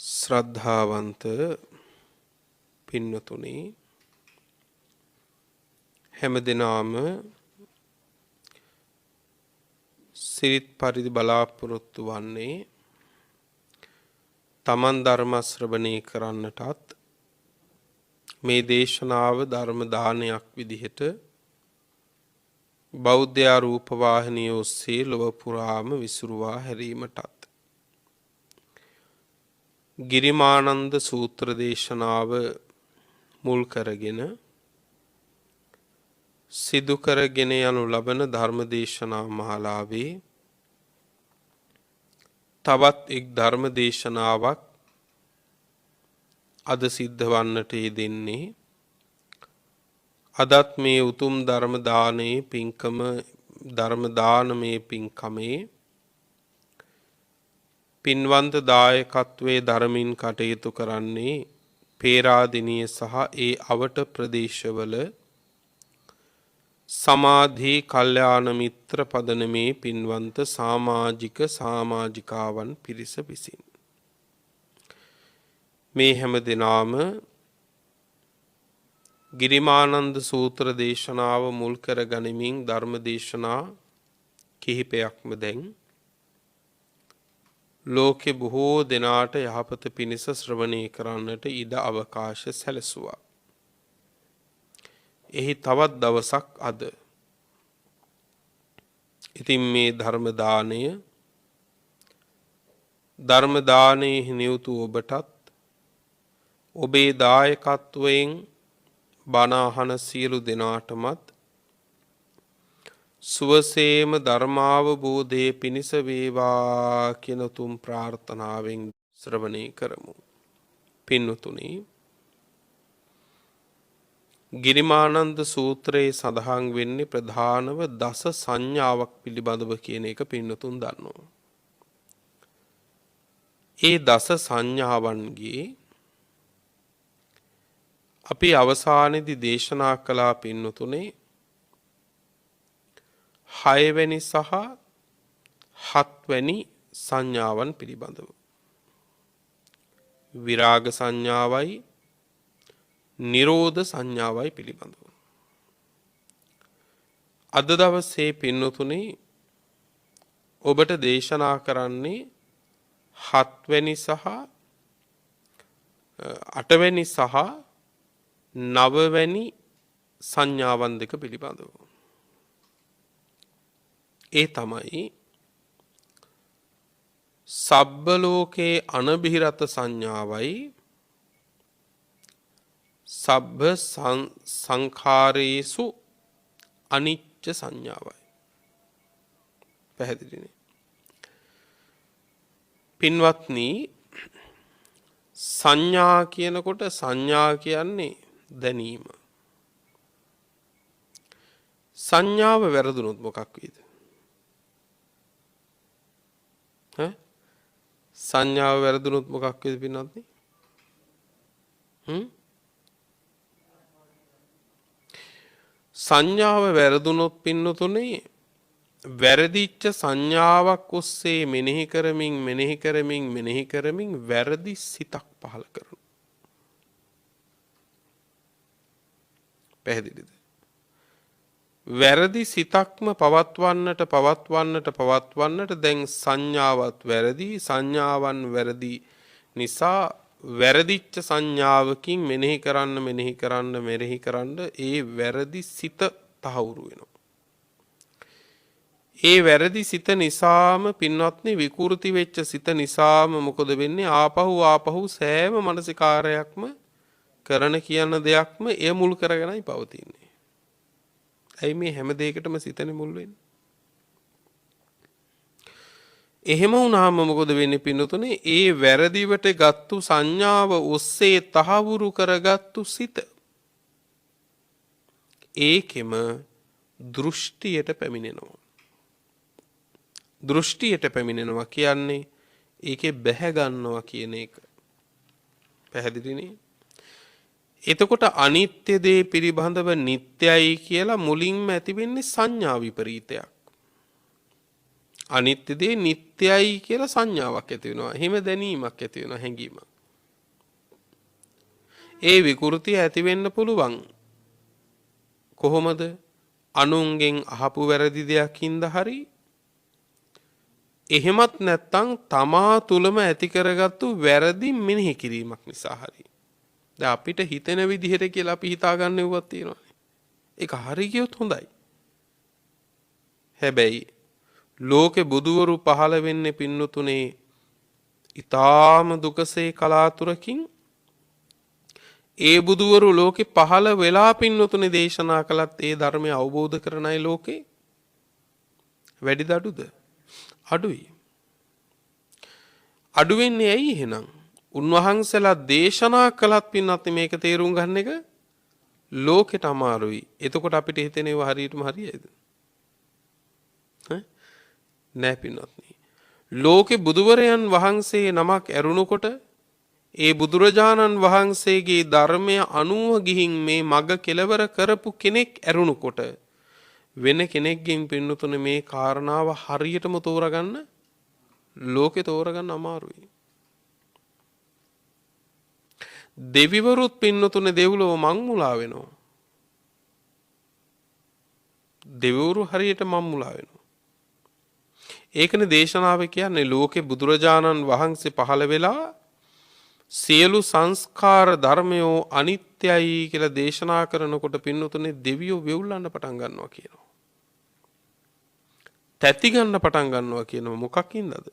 ශ්‍රද්ධාවන්ත පින්නතුනි හැමදෙනාම සිරිත් පරිදි බලාපොරොත්තු වන්නේ තමන් ධර්ම ශ්‍රවණය කරන්නටත් මේ දේශනාව ධර්ම දානයක් විදිහට බෞද්ධ රූප වාහිනිය ඔස්සේ ලොව පුරාම විසුරුවා හැරීමටත් ගිරිමානන්ද සූත්‍ර දේශනාව මුල් කරගෙන සිදු කරගෙන යනු ලබන ධර්ම දේශනා මාලාවේ තවත් එක් ධර්ම දේශනාවක් අද සිද්ධ වන්නට යෙදෙන්නේ අදත් මේ උතුම් ධර්ම දානයේ පින්කම ධර්ම දානමේ පින්කමේ පින්වන්ත දායකත්වයේ ධර්මින් කටයුතු කරන්නේ පේරාදෙණිය සහ ඒ අවට ප්‍රදේශවල සමාධි කල්යාණ මිත්‍ර පදනමේ පින්වන්ත සමාජික සමාජිකාවන් පිරිස විසින් මේ හැම දිනම ගිරිමානන්ද සූත්‍ර දේශනාව මුල් කර ගනිමින් ධර්ම දේශනා කිහිපයක්ම දැන් ලෝකේ බොහෝ දෙනාට යහපත පිණිස ශ්‍රවණය කරන්නට ඉඩ අවකාශ සැලසුවා. එහි තවත් දවසක් අද. ඉතින් මේ ධර්ම දානයේ නියුතු ඔබටත් ඔබේ දායකත්වයෙන් බණ අහන සියලු දෙනාටමත් සුවසේම ධර්මාවබෝධයේ පිණිස වේවා කියන තුම් ප්‍රාර්ථනාවෙන් ශ්‍රවණය කරමු. පින්වතුනි, ගිරිමානන්ද සූත්‍රයේ සඳහන් වෙන්නේ ප්‍රධානව දස සංඥාවක් පිළිබඳව කියන එක පින්වතුන් දන්නවා. ඒ දස සංඥාවන්ගේ අපි අවසානයේදී දේශනා කළා පින්වතුනේ 6 වෙනි සහ 7 වෙනි සංඥාවන් පිළිබඳව. විරාග සංඥාවයි නිරෝධ සංඥාවයි පිළිබඳව. අද දවසේ පින්නතුනේ ඔබට දේශනා කරන්නේ 7 වෙනි සහ 8 වෙනි සහ 9 වෙනි සංඥාවන් දෙක පිළිබඳව. ඒ තමයි සබ්බ ලෝකේ අනබිරත සංඥාවයි සබ්බ සංඛාරේසු අනිච්ච සංඥාවයි. පැහැදිලිනේ? පින්වත්නි, සංඥා කියනකොට සංඥා කියන්නේ දැනීම. සංඥාව වැරදුනොත් මොකක් වෙයිද? සංඥාව වැරදුනොත් මොකක් වෙයිද පින්වත්නි? සංඥාව වැරදුනොත් පින්නතුනේ වැරදිච්ච සංඥාවක් ඔස්සේ මෙනෙහි කරමින් වැරදි සිතක් පහළ කරනවා. පැහැදිලිද? වැරදි සිතක්ම පවත්වන්නට දැන් සංඥාවත් වැරදි, සංඥාවන් වැරදි නිසා වැරදිච්ච සංඥාවකින් මෙනෙහි කරන්න ඒ වැරදි සිත තහවුරු වෙනවා. ඒ වැරදි සිත නිසාම පින්වත්නි විකෘති වෙච්ච සිත නිසාම මොකද වෙන්නේ? ආපහු සෑම මානසිකාරයක්ම කරන කියන දෙයක්ම එය මුල් කරගෙනයි පවතින්නේ. ඇයි මේ හැම දෙයකටම සිතනේ මුල් වෙන්නේ? එහෙම වුණාම මොකද වෙන්නේ පින්නතුනේ? ඒ වැරදිවට ගත්තු සංඥාව ඔස්සේ තහවුරු කරගත්තු සිත ඒකෙම දෘෂ්ටියට පැමිණෙනවා. දෘෂ්ටියට පැමිණෙනවා කියන්නේ ඒකේ බැහැ ගන්නවා කියන එක. පැහැදිලිනේ? එතකොට අනිත්‍ය දේ පිළිබඳව නිට්ටයයි කියලා මුලින්ම ඇති වෙන්නේ සංඥා විපරීතයක්. අනිත්‍ය දේ නිට්ටයයි කියලා සංඥාවක් ඇති වෙනවා. එහෙම දැනීමක් ඇති වෙනවා, හැඟීමක්. ඒ විකෘතිය ඇති වෙන්න පුළුවන්. කොහොමද? අනුන්ගෙන් අහපු වැරදි දෙයක් හින්දා හරි එහෙමත් නැත්නම් තමා තුලම ඇති කරගත්තු වැරදි මෙනෙහි කිරීමක් නිසා හරි. දැන් අපිට හිතෙන විදිහට කියලා අපි හිතාගන්න උවත් තියෙනවානේ. ඒක හරි කියොත් හොඳයි. හැබැයි ලෝකේ බුදුවරු පහළ වෙන්නේ පින්නතුනේ ඊටාම දුකසේ කලාතුරකින්. ඒ බුදුවරු ලෝකේ පහළ වෙලා පින්නතුනේ දේශනා කළත් ඒ ධර්මය අවබෝධ කරන අය ලෝකේ වැඩිද අඩුද? අඩුයි. අඩු වෙන්නේ ඇයි එහෙනම්? උන්වහන්සේලා දේශනා කළත් පින්නත් මේක තේරුම් ගන්න එක ලෝකෙට අමාරුයි. එතකොට අපිට හිතෙනවා හරියටම හරියයිද? නෑ පින්නත්නි. ලෝකේ බුදුවරයන් වහන්සේ නමක් ඇරුණුකොට ඒ බුදුරජාණන් වහන්සේගේ ධර්මය අනුව ගිහින් මේ මග කෙලවර කරපු කෙනෙක් ඇරුණුකොට වෙන කෙනෙක්ගෙන් පින්නතුනේ මේ කාරණාව හරියටම තෝරගන්න ලෝකේ තෝරගන්න අමාරුයි. දෙවිවරුත් පින්නතුනේ දෙව්ලොව මංමුලා වෙනවා. දෙවිවරු හරියට මංමුලා වෙනවා. ඒකනේ දේශනාව කියන්නේ ලෝකේ බුදුරජාණන් වහන්සේ පහළ වෙලා සියලු සංස්කාර ධර්මයෝ අනිත්‍යයි කියලා දේශනා කරනකොට පින්නතුනේ දෙවියෝ වෙවුලන්න පටන් ගන්නවා කියනවා. තැති ගන්න පටන් ගන්නවා කියනවා. මොකක්ින්දද?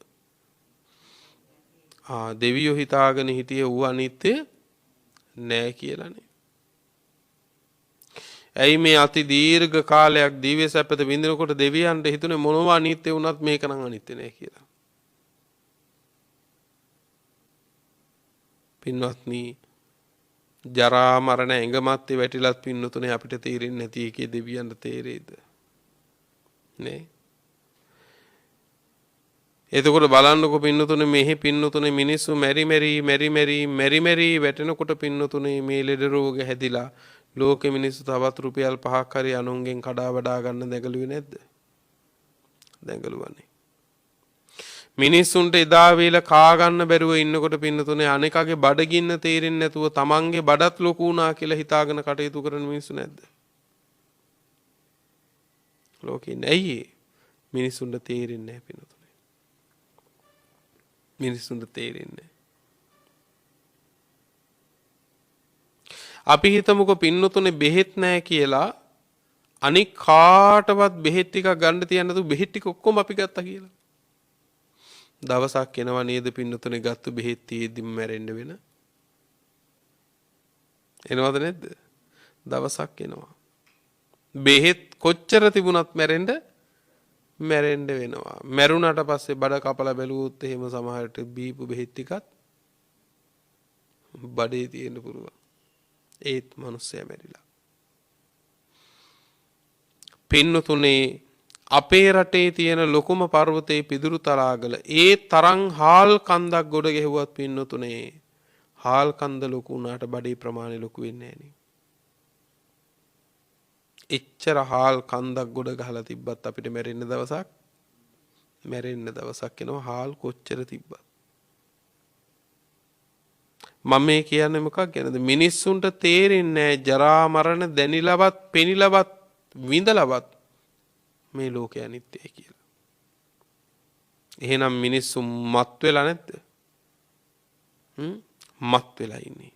දෙවියෝ හිතාගෙන හිටියේ ඌ අනිත්‍ය නෑ කියලානේ. ඇයි මේ අති දීර්ඝ කාලයක් දිව්‍ය සැපත විඳිනකොට දෙවියන්ට හිතුනේ මොනවා අනිත්‍ය වුණත් මේක නම් අනිත්‍ය නෑ කියලා. පින්වත්නි, ජරා මරණ ඇඟමත්තේ වැටිලත් පින්නතුනේ අපිට තේරෙන්නේ නැති එකේ දෙවියන්ට තේරෙයිද? නේ? එතකොට බලන්නකො පින්නතුනේ මෙහි පින්නතුනේ මිනිස්සු මෙරි වැටෙනකොට පින්නතුනේ මේ ලෙඩ රෝග හැදිලා ලෝකෙ මිනිස්සු තවත් රුපියල් 5ක් හරි අනුන්ගෙන් කඩා වඩා ගන්න දැඟලුවේ නැද්ද? දැඟලුවානේ. මිනිස්සුන්ට එදා වේල කා ගන්න බැරුව ඉන්නකොට පින්නතුනේ අනෙකගේ බඩගින්න තේරෙන්නේ නැතුව තමන්ගේ බඩත් ලොකු වුණා කියලා හිතාගෙන කටයුතු කරන මිනිස්සු නැද්ද? ලෝකේ නැයි මිනිස්සුන්ට තේරෙන්නේ නැහැ පින්නතුනේ. මිනිස්සුන්ට තේරෙන්නේ. අපි හිතමුකෝ පින්නතුනේ බෙහෙත් නැහැ කියලා අනික් කාටවත් බෙහෙත් ටිකක් ගන්න තියන්න තු බෙහෙත් ටික ඔක්කොම අපි ගත්තා කියලා. දවසක් එනවා නේද පින්නතුනේ ගත්තු බෙහෙත් තියෙද්දි මැරෙන්න වෙන. එනවද නැද්ද? දවසක් එනවා. බෙහෙත් කොච්චර තිබුණත් මැරෙන්න වෙනවා. මැරුණාට පස්සේ බඩ කපලා බැලුවොත් එහෙම සමහරට බීපු බෙහෙත් ටිකත් බඩේ තියෙන්න පුළුවන්. ඒත් මිනිස්සයා මැරිලා. පින්නතුනේ අපේ රටේ තියෙන ලොකුම පර්වතයේ පිදුරු තලාගල ඒ තරම් හාල් කන්දක් ගොඩ ගැහුවත් පින්නතුනේ හාල් කන්ද ලොකු වුණාට බඩේ ප්‍රමාණය ලොකු වෙන්නේ නැහැ නේ. එච්චර හාල් කන්දක් ගොඩ ගහලා තිබ්බත් අපිට මැරෙන්න දවසක් එනවා හාල් කොච්චර තිබ්බත්. මම මේ කියන්නේ මොකක් ගැනද? මිනිස්සුන්ට තේරෙන්නේ නැහැ ජරා මරණ දැනිලවත් පෙනිලවත් විඳලවත් මේ ලෝකය අනිත්‍යයි කියලා. එහෙනම් මිනිස්සු මත් වෙලා නැද්ද? මත් වෙලා ඉන්නේ.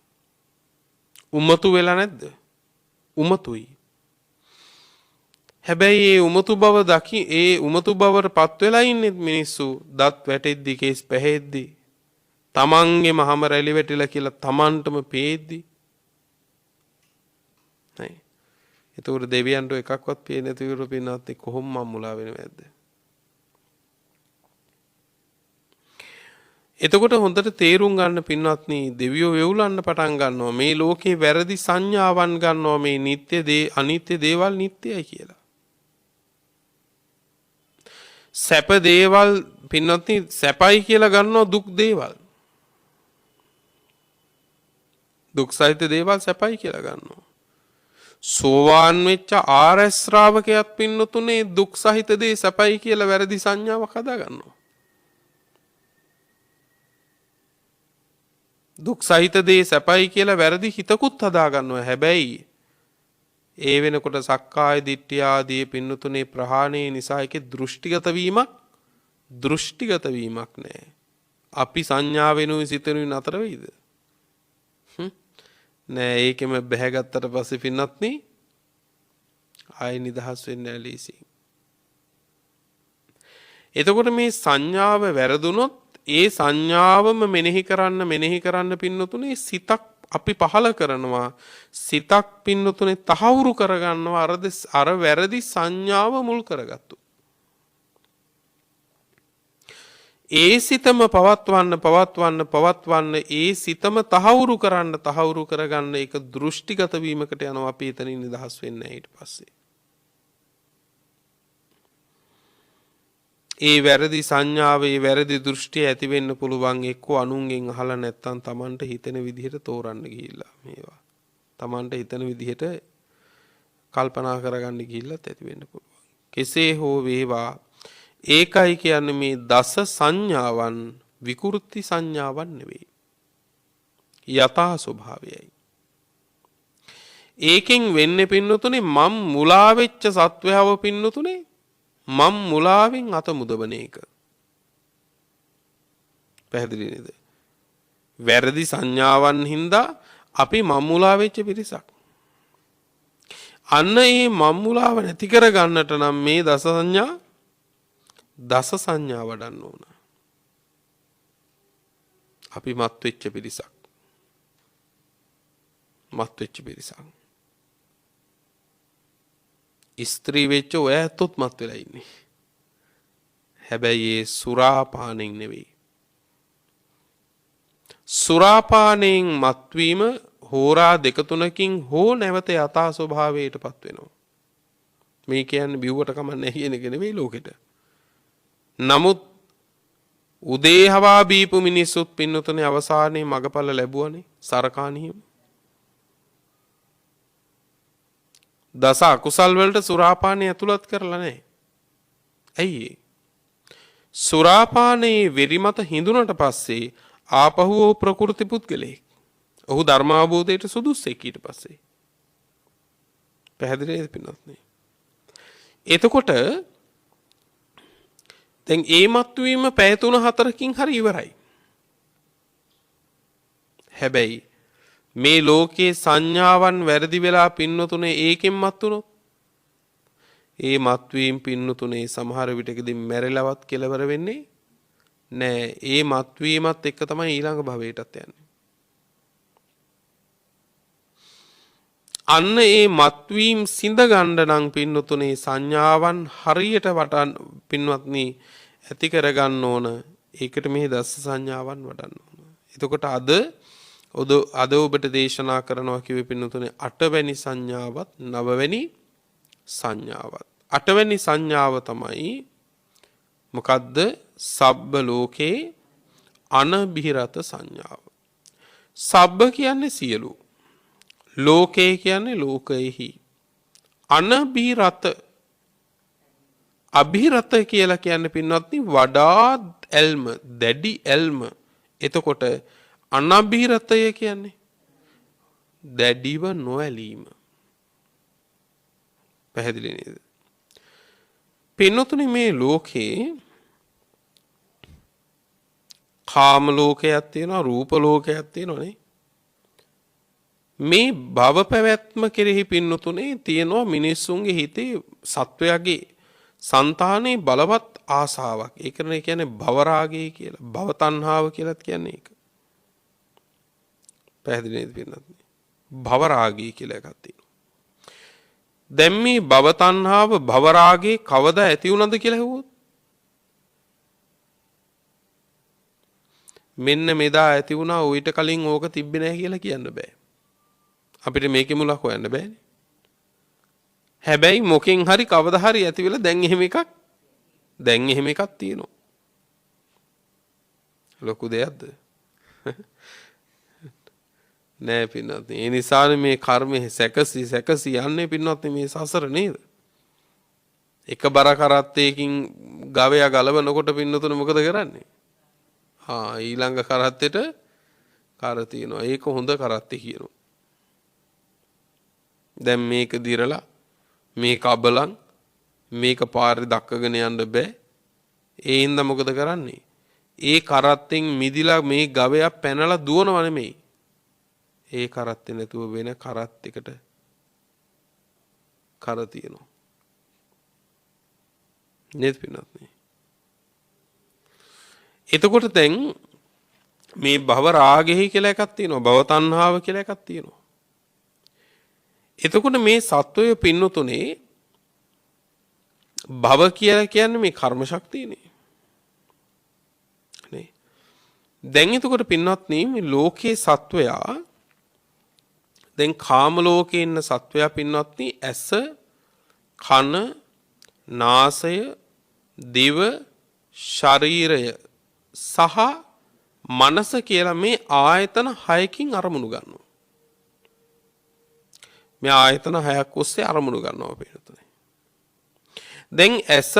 උමතු වෙලා නැද්ද? උමතුයි. හැබැයි ඒ උමතු බවට පත් වෙලා ඉන්නේ මිනිස්සු දත් වැටෙද්දි කේස් පැහෙද්දි තමන්ගේම හැම රැලි වැටිලා කියලා තමන්ටම පේද්දි නෑ. එතකොට දෙවියන්ට එකක්වත් පේන්නේ නැති විතර පින්නත් කොහොම මම්මුලා වෙනවද? එතකොට හොඳට තේරුම් ගන්න පින්වත්නි දෙවියෝ වෙවුලන්න පටන් ගන්නවා මේ ලෝකේ වැරදි සංඥාවන් ගන්නවා මේ අනිත්‍ය දේවල් නිට්ටයයි කියලා. සැප දේවල් පින්වත්නි සැපයි කියලා ගන්නවා දුක් දේවල්. දුක් සහිත දේවල් සැපයි කියලා ගන්නවා. සෝවාන් වෙච්ච ආර්ය ශ්‍රාවකයාත් පින්නතුනේ දුක් සහිත දේ සැපයි කියලා වැරදි සංඥාවක් හදා ගන්නවා. දුක් සහිත දේ සැපයි කියලා වැරදි හිතකුත් හදා ගන්නවා. හැබැයි ඒ වෙනකොට සක්කාය දිට්ඨිය ආදී පින්නතුනේ ප්‍රහාණය නිසා ඒකේ දෘෂ්ටිගත වීමක් නැහැ. අපි සංඥා වෙනුයි සිතෙනුයි නතර වෙයිද? නෑ. ඒකෙම බැහැගත්තට පස්සේ පින්නත් නේ ආයි නිදහස් වෙන්න ඇලීසි. එතකොට මේ සංඥාව වැරදුනොත් ඒ සංඥාවම මෙනෙහි කරන්න පින්නතුනේ සිතක් අපි පහල කරනවා. සිතක් පින්නතුනේ තහවුරු කරගන්නවා අර වැරදි සංඥාව මුල් කරගත්තු. ඒ සිතම පවත්වන්න ඒ සිතම තහවුරු කරගන්න ඒක දෘෂ්ටිගත වීමකට යනවා. අපි එතනින් නිදහස් වෙන්නේ ඊට පස්සේ. ඒ වැරදි සංඥාවේ වැරදි දෘෂ්ටිය ඇති වෙන්න පුළුවන් එක්කෝ අනුන්ගෙන් අහලා නැත්තම් Tamanට හිතෙන විදිහට තෝරන්න ගිහිල්ලා මේවා. Tamanට හිතන විදිහට කල්පනා කරගන්න ගිහිල්ලත් ඇති වෙන්න පුළුවන්. කෙසේ හෝ වේවා ඒකයි කියන්නේ මේ දස සංඥාවන් විකෘති සංඥාවන් නෙවෙයි. යථා ස්වභාවයයි. ඒකෙන් වෙන්නේ පින්නතුනේ මම් මුලා වෙච්ච සත්වයව පින්නතුනේ මම් මුලාවෙන් අත මුදවන එක. පැහැදිලි නේද? වැරදි සංඥාවන් හින්දා අපි මම් මුලා වෙච්ච පිරිසක්. අන්න ඒ මම් මුලාව නැති කර ගන්නට නම් මේ දස සංඥා වඩන්න ඕන. අපි මත් වෙච්ච පිරිසක්. ස්ත්‍රී වෙච්ච ඔය ඇත්තොත් මත් වෙලා ඉන්නේ. හැබැයි ඒ සුරාපානෙන් නෙවෙයි. සුරාපානෙන් මත්වීම හෝරා දෙක තුනකින් හෝ නැවත යථා ස්වභාවයටපත් වෙනවා. මේ කියන්නේ බිව්වට කමන්නේ කියන එක නෙවෙයි ලෝකෙට. නමුත් උදේ හවා බීපු මිනිස්සුත් පින්නතුනේ අවසානයේ මගපල ලැබුවනේ සරකානියම. දස අකුසල් වලට සුරාපානය ඇතුළත් කරලා නැහැ. ඇයි ඒ? සුරාපානයේ වෙරි මත හිඳුනට පස්සේ ආපහු ඔහු ප්‍රකෘති පුද්ගලයෙක්. ඔහු ධර්මාභෝධයට සුදුස්සෙක් ඊට පස්සේ. පැහැදිලි නේද පින්වත්නි? එතකොට දැන් ඒ මත්වීම පැය 3-4කින් හරි ඉවරයි. හැබැයි මේ ලෝකේ සංඥාවන් වැරදි වෙලා පින්නතුනේ ඒකෙන් මත් වුණොත් ඒ මත්වීම පින්නතුනේ සමහර විටකදී මැරෙලවත් කෙලවර වෙන්නේ නෑ. ඒ මත්වීමත් එක්ක තමයි ඊළඟ භවයටත් යන්නේ. අන්න ඒ මත්වීම සිඳ ගන්න නම් පින්නතුනේ සංඥාවන් හරියට වටන් පින්වත්නි ඇති කරගන්න ඕන. ඒකට මේ දස සංඥාවන් වඩන්න ඕන. එතකොට අද ඔබට දේශනා කරනවා කිව්වේ පින්නතුනේ 8 වෙනි සංඥාවත් 9 වෙනි සංඥාවත්. 8 වෙනි සංඥාව තමයි මොකද්ද? සබ්බ ලෝකේ අනබිරත සංඥාව. සබ්බ කියන්නේ සියලු. ලෝකේ කියන්නේ ලෝකයෙහි. අනබිරත අභිරත කියලා කියන්නේ පින්වත්නි වඩා ඇල්ම, දැඩි ඇල්ම. එතකොට අනබිරතය කියන්නේ දැඩිව නොඇලීම. පැහැදිලි නේද? පින්නතුනි මේ ලෝකේ කාම ලෝකයක් තියෙනවා, රූප ලෝකයක් තියෙනවානේ. මේ භව පැවැත්ම කෙරෙහි පින්නතුනේ තියෙනවා මිනිස්සුන්ගේ හිතේ සත්වයාගේ సంతානේ බලවත් ආසාවක්. ඒක කියන්නේ භව රාගය කියලා, භව තණ්හාව කියලාත් කියන්නේ ඒක. පැහැදිලි නේද පින්නත්නි? භව රාගය කියලා එකක් තියෙනවා. දැන් මේ භව තණ්හාව භව රාගේ කවදා ඇති වුණාද කියලා හෙව්වොත් මෙන්න මෙදා ඇති වුණා, ඌට කලින් ඕක තිබ්බේ නැහැ කියලා කියන්න බෑ. අපිට මේකේ මුලක් හොයන්න බෑනේ. හැබැයි මොකෙන් හරි කවදා හරි ඇති වෙලා දැන් එහෙම එකක් තියෙනවා. ලොකු දෙයක්ද? නෑ පින්වත්නි. ඒ නිසානේ මේ කර්මයේ සැකසි යන්නේ පින්වත්නි මේ සසර නේද? එක බර කරත්තයකින් ගවයා ගලවනකොට පින්නතුනේ මොකද කරන්නේ? ඊළඟ කරත්තෙට කර තියෙනවා. ඒක හොඳ කරත්තේ කියනවා. දැන් මේක දිරලා මේක අබලන් මේක පාරේ දක්කගෙන යන්න බෑ. ඒ හින්දා මොකද කරන්නේ? ඒ කරත්තෙන් මිදිලා මේ ගවයා පැනලා දුවනව නෙමෙයි. ඒ කරත්තේ නැතුව වෙන කරත් එකට කර තියෙනවා. නේද පින්නත්නි? එතකොට දැන් මේ භව රාගෙහි කියලා එකක් තියෙනවා. භව තණ්හාව කියලා එකක් තියෙනවා. එතකොට මේ සත්වය පින්නතුනේ භව කියලා කියන්නේ මේ කර්ම ශක්තියනේ. නේ? දැන් එතකොට පින්නත්නි මේ ලෝකේ සත්වයා දැන් කාම ලෝකේ ඉන්න සත්වයා පින්නත්නි ඇස කන නාසය දිව ශරීරය සහ මනස කියලා මේ ආයතන 6කින් අරමුණු ගන්නවා. මේ ආයතන 6ක් ඔස්සේ අරමුණු ගන්නවා පිළිතුරේ. දැන් ඇස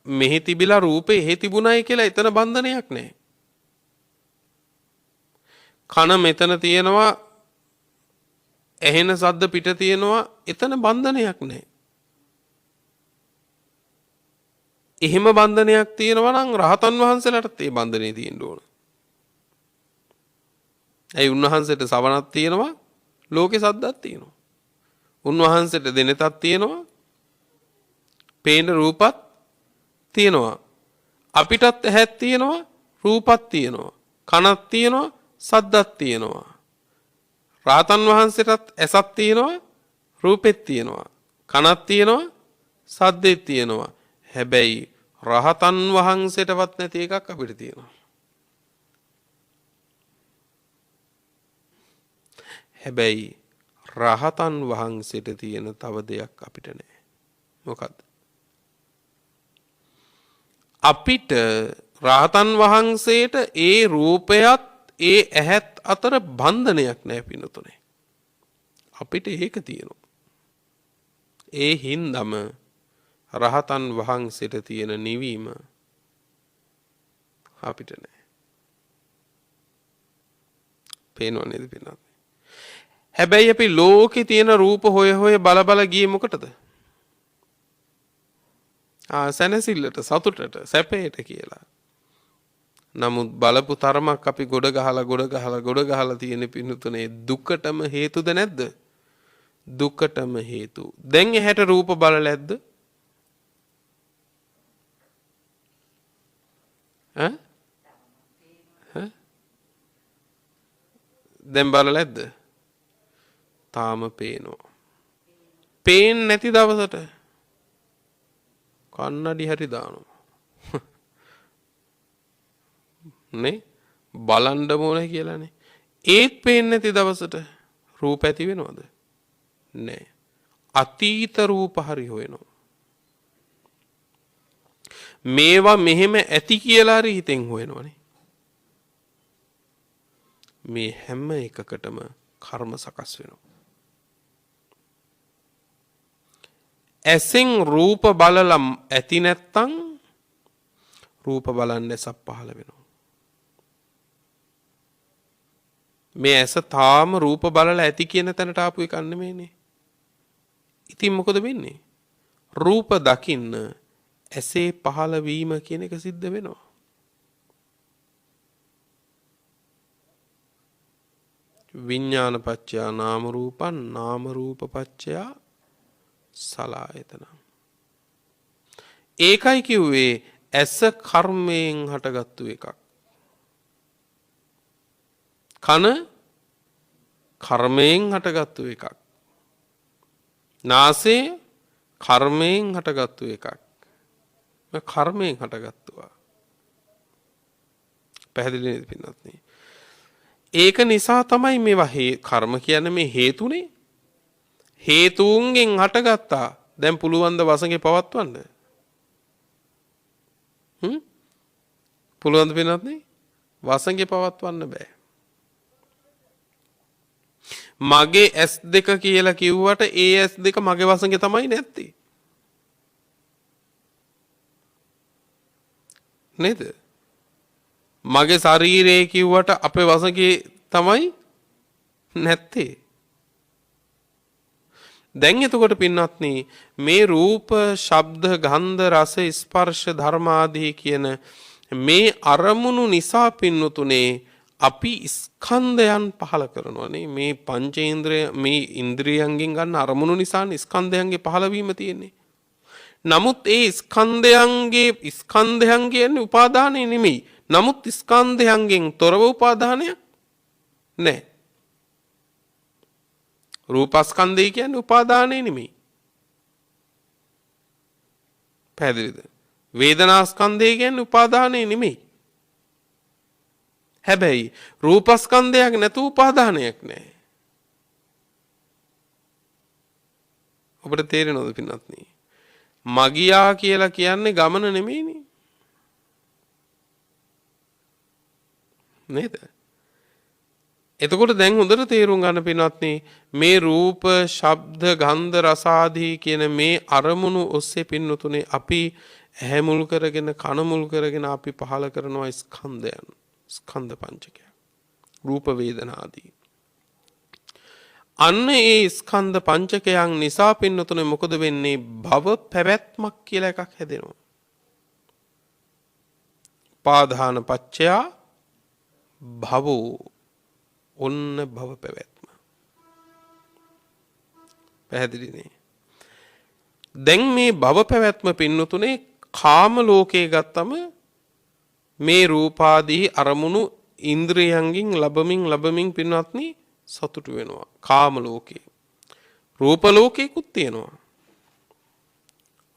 මෙහි තිබිලා රූපේ එහෙ තිබුණයි කියලා එතන බන්ධනයක් නැහැ. කන මෙතන තියෙනවා ඇහෙන සද්ද පිට තියෙනවා එතන බන්ධනයක් නැහැ. එහෙම බන්ධනයක් තියෙනවා නම් රහතන් වහන්සේලාටත් ඒ බන්ධනේ තියෙන්න ඕන. ඒ උන්වහන්සේට සවනක් තියෙනවා ලෝකේ සද්දක් තියෙනවා. උන්වහන්සේට දෙනෙතක් තියෙනවා පේන රූපත් තියෙනවා. අපිටත් ඇහක් තියෙනවා රූපත් තියෙනවා. කනක් තියෙනවා සද්දක් තියෙනවා. රහතන් වහන්සේටත් ඇසක් තියෙනවා රූපෙත් තියෙනවා. කනක් තියෙනවා සද්දෙත් තියෙනවා. හැබැයි රහතන් වහන්සේටවත් නැති එකක් අපිට තියෙනවා. හැබැයි රහතන් වහන්සේට තියෙන තව දෙයක් අපිට නැහැ. මොකද්ද? අපිට රහතන් වහන්සේට ඒ රූපයත් ඒ ඇහත් අතර බන්ධනයක් නැහැ පින්නතුනේ. අපිට ඒක තියෙනවා. ඒ හින්දම රහතන් වහන්සේට තියෙන නිවීම අපිට නැහැ. පේනව නේද පින්නත්? හැබැයි අපි ලෝකේ තියෙන රූප හොය හොය බල බල ගියේ මොකටද? සැනසෙල්ලට, සතුටට, සැපයට කියලා. නමුත් බලපු තරමක් අපි ගොඩ ගහලා තියෙන පින්නතුනේ දුකටම හේතුද නැද්ද? දුකටම හේතු. දැන් ඇහැට රූප බලලා ඇද්ද? දැන් බලලා ඇද්ද? තාම පේනවා. පේන්නේ නැති දවසට කන්නඩි හරි දානවා. නේ? බලන්න ඕනේ කියලානේ. ඒත් පේන්නේ නැති දවසට රූප ඇති වෙනවද? නෑ. අතීත රූප හරි හොයනවා. මේවා මෙහෙම ඇති කියලා හරි හිතෙන් හොයනවනේ. මේ හැම එකකටම කර්ම සකස් වෙනවා. ඇසෙන් රූප බලලා ඇති නැත්තම් රූප බලන්න ඇසක් පහළ වෙනවා. මේ ඇස තාම රූප බලලා ඇති කියන තැනට ආපු එකක් නෙමෙයිනේ. ඉතින් මොකද වෙන්නේ? රූප දකින්න ඇසේ පහළ වීම කියන එක සිද්ධ වෙනවා. විඥාන පත්‍යා නාම රූපං නාම රූප පත්‍යා සලආයතන. ඒකයි කිව්වේ ඇස කර්මයෙන් හටගත්තු එකක්. කන කර්මයෙන් හටගත්තු එකක්. නාසය කර්මයෙන් හටගත්තු එකක්. කර්මයෙන් හටගත්තුවා. පැහැදිලි නේද පින්වත්නි? ඒක නිසා තමයි මේවා කර්ම කියන්නේ මේ හේතුනේ. හේතුන්ගෙන් හටගත්තා. දැන් පුළුවන් ද වසඟේ පවත්වන්න? පුළුවන් ද පින්වත්නි? වසඟේ පවත්වන්න බෑ. මගේ S2 කියලා කිව්වට ඒ S2 මගේ වසඟේ තමයි නැත්තේ. නේද? මගේ ශරීරය කිව්වට අපේ වසඟේ තමයි නැත්තේ. දැන් එතකොට පින්වත්නි මේ රූප, ශබ්ද, ගන්ධ, රස, ස්පර්ශ ධර්මාදී කියන මේ අරමුණු නිසා පින්නතුනේ අපි ස්කන්ධයන් පහල කරනවානේ. මේ පංචේන්ද්‍රය මේ ඉන්ද්‍රියයන්ගෙන් ගන්න අරමුණු නිසා ස්කන්ධයන්ගේ පහළවීම තියෙන්නේ. නමුත් ඒ ස්කන්ධයන් කියන්නේ උපාදානය නෙමෙයි. නමුත් ස්කන්ධයන්ගෙන් තොරව උපාදානයක් නැහැ. රූපස්කන්ධය කියන්නේ උපාදානය නෙමෙයි. පැහැදිලිද? වේදනාස්කන්ධය කියන්නේ උපාදානය නෙමෙයි. හැබැයි රූපස්කන්ධයක් නැතුව උපාදානයක් නැහැ. ඔබට තේරෙනවද පින්වත්නි? මගියා කියලා කියන්නේ ගමන නෙමෙයිනේ. නේද? එතකොට දැන් හොඳට තේරුම් ගන්න පින්වත්නි මේ රූප, ශබ්ද, ගන්ධ, රස ආදී කියන මේ අරමුණු ඔස්සේ පින්නතුනේ අපි ඇහැ මුල් කරගෙන කන මුල් කරගෙන අපි පහල කරනවා ස්කන්ධයන්. ස්කන්ධ පංචකය. රූප, වේදනා ආදී. අන්න ඒ ස්කන්ධ පංචකයන් නිසා පින්නතුනේ මොකද වෙන්නේ? භව පැවැත්මක් කියලා එකක් හැදෙනවා. පාදාන පච්චයා භවෝ. ඔන්න භව පැවැත්ම. පැහැදිලිනේ? දැන් මේ භව පැවැත්ම පින්නතුනේ කාම ලෝකයේ ගත්තම මේ රූපාදී අරමුණු ඉන්ද්‍රියයන්ගෙන් ලැබමින් පින්වත්නි සතුටු වෙනවා. කාම ලෝකේ. රූප ලෝකේකුත් තියෙනවා.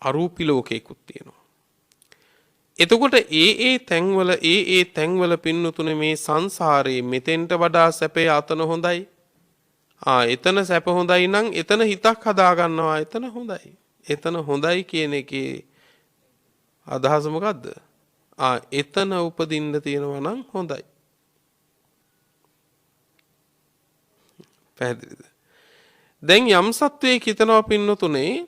අරූපී ලෝකේකුත් තියෙනවා. එතකොට ඒ තැන්වල පින්නතුනේ මේ සංසාරේ මෙතෙන්ට වඩා සැපේ අතන හොඳයි. එතන සැප හොඳයි නම් එතන හිතක් හදා ගන්නවා. එතන හොඳයි. එතන හොඳයි කියන එකේ අදහස මොකද්ද? එතන උපදින්න තියෙනවා නම් හොඳයි. පැහැදිලිද? දැන් යම් සත්වයේ හිතනවා පින්නතුනේ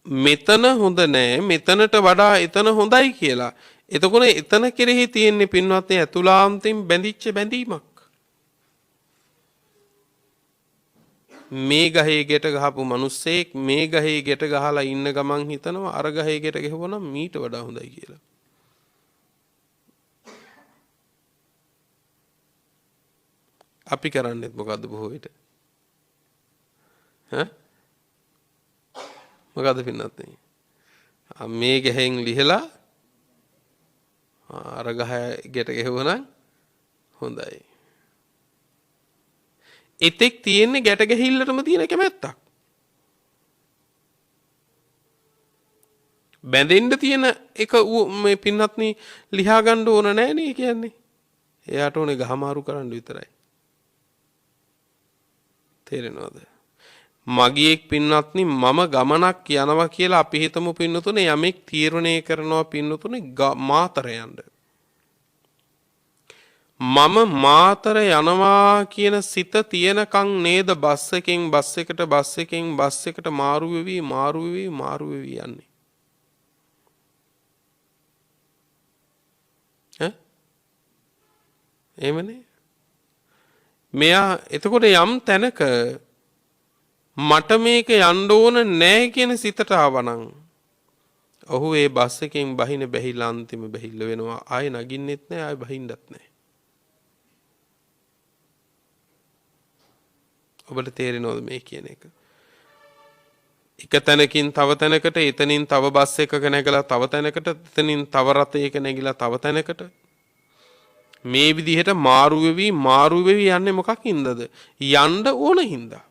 මෙතන හොඳ නෑ මෙතනට වඩා එතන හොඳයි කියලා. එතකොට එතන කෙරෙහි තියෙන්නේ පින්වත්නි අතුලාන්තයෙන් බැඳිච්ච බැඳීමක්. මේ ගහේ ගෙට ගහපු මිනිස්සෙක් මේ ගහේ ගෙට ගහලා ඉන්න ගමන් හිතනවා අර ගහේ ගෙට ගහුවනම් මීට වඩා හොඳයි කියලා. අපි කරන්නේත් මොකද්ද බොහෝ විට? මොකද්ද පින්නත්නි? මේ ගහෙන් ලිහලා අර ගහ ගෙට ගහුවනම් හොඳයි. එතෙක් තියෙන්නේ ගැට ගැහිල්ලටම තියෙන කැමැත්තක්. බැඳෙන්න තියෙන එක මේ පින්නත්නි ලියා ගන්න ඕන නෑ නේ කියන්නේ. එයාට ඕනේ ගහ මාරු කරන්න විතරයි. තේරෙනවද? මගියෙක් පින්නත්නි මම ගමනක් යනවා කියලා අපි හිතමු පින්නතුනේ යමෙක් තීරණය කරනවා පින්නතුනේ මාතර යන්න. මම මාතර යනවා කියන සිත තියෙනකන් නේද බස් එකකට මාරු වෙවි යන්නේ. එහෙමනේ. මෙයා එතකොට යම් තැනක මට මේක යන්න ඕන නෑ කියන සිතට ආවනම් ඔහු ඒ බස් එකෙන් බහින බැහිලා අන්තිම බැහිල්ල වෙනවා. ආයෙ නගින්නෙත් නෑ ආයෙ බහින්නත් නෑ. ඔබට තේරෙනවද මේ කියන එක? එක තැනකින් තව තැනකට, එතනින් තව බස් එකක නැගලා තව තැනකට, එතනින් තව රථයක නැගිලා තව තැනකට මේ විදිහට මාරු වෙවි යන්නේ මොකක්ින්දද? යන්න ඕන හින්දා.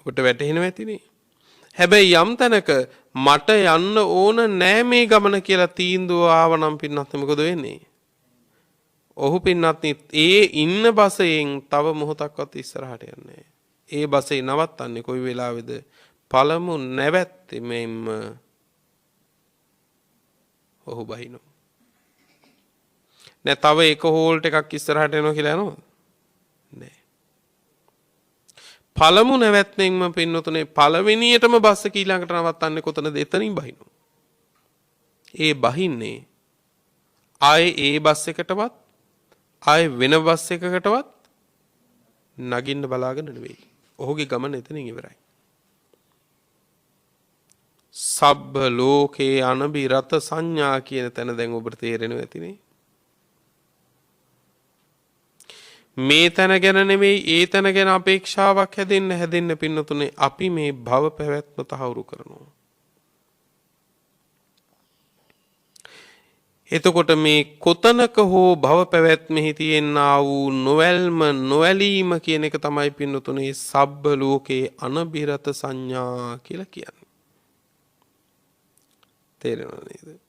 ඔබට වැටහෙනව ඇතිනේ. හැබැයි යම් තැනක මට යන්න ඕන නෑ මේ ගමන කියලා තීන්දුව ආවනම් පින්නත් මොකද වෙන්නේ? ඔහු පින්නත්නි ඒ ඉන්න බසයෙන් තව මොහොතක්වත් ඉස්සරහට යන්නේ. ඒ බසේ නවත්තන්නේ කොයි වෙලාවේද? පළමු නැවැත්තේ මෙන්න ඔහු බහිනෝ. නෑ තව එක හෝල්ට් එකක් ඉස්සරහට එනවා කියලා යනවද? නෑ. පළමු නැවැත්මෙන්ම පින්නතුනේ පළවෙනියටම බස් එක ඊළඟට නවත්තන්නේ කොතනද? එතනින් බහිනෝ. ඒ බහින්නේ ආයේ ඒ බස් එකටවත් ආයේ වෙන බස් එකකටවත් නගින්න බලාගෙන නෙවෙයි. ඔහුගේ ගමන එතනින් ඉවරයි. සබ්බ ලෝකේ අනබිරත සංඥා කියන තැන දැන් ඔබට තේරෙනවා ඇතිනේ. මේ තැන ගැන නෙවෙයි ඒ තැන ගැන අපේක්ෂාවක් හැදෙන්න පින්නතුනේ අපි මේ භව පැවැත්ම තහවුරු කරනවා. එතකොට මේ කොතනක හෝ භව පැවැත්මෙහි තියෙනා වූ නොවැල්ම නොවැලීම කියන එක තමයි පින්නතුනේ සබ්බ ලෝකේ අනබිරත සංඥා කියලා කියන්නේ. තේරෙනවද නේද?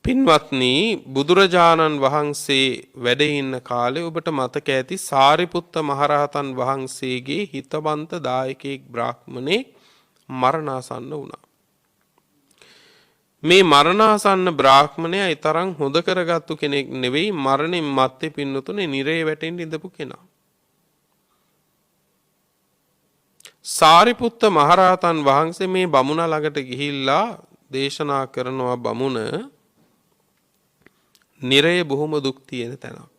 පින්වත්නි බුදුරජාණන් වහන්සේ වැඩ ඉන්න කාලේ ඔබට මතක ඇති සාරිපුත්ත මහරහතන් වහන්සේගේ හිතවන්ත දායකයෙක් බ්‍රාහ්මණෙක් මරණාසන්න වුණා. මේ මරණාසන්න බ්‍රාහ්මණයා ඒ තරම් හොඳ කරගත්තු කෙනෙක් නෙවෙයි මරණින් මත්තේ පින්නතුනේ නිරේ වැටෙන්න ඉඳපු කෙනා. සාරිපුත්ත මහරහතන් වහන්සේ මේ බමුණ ළඟට ගිහිල්ලා දේශනා කරනවා බමුණ නිරය බොහොම දුක් තියෙන තැනක්.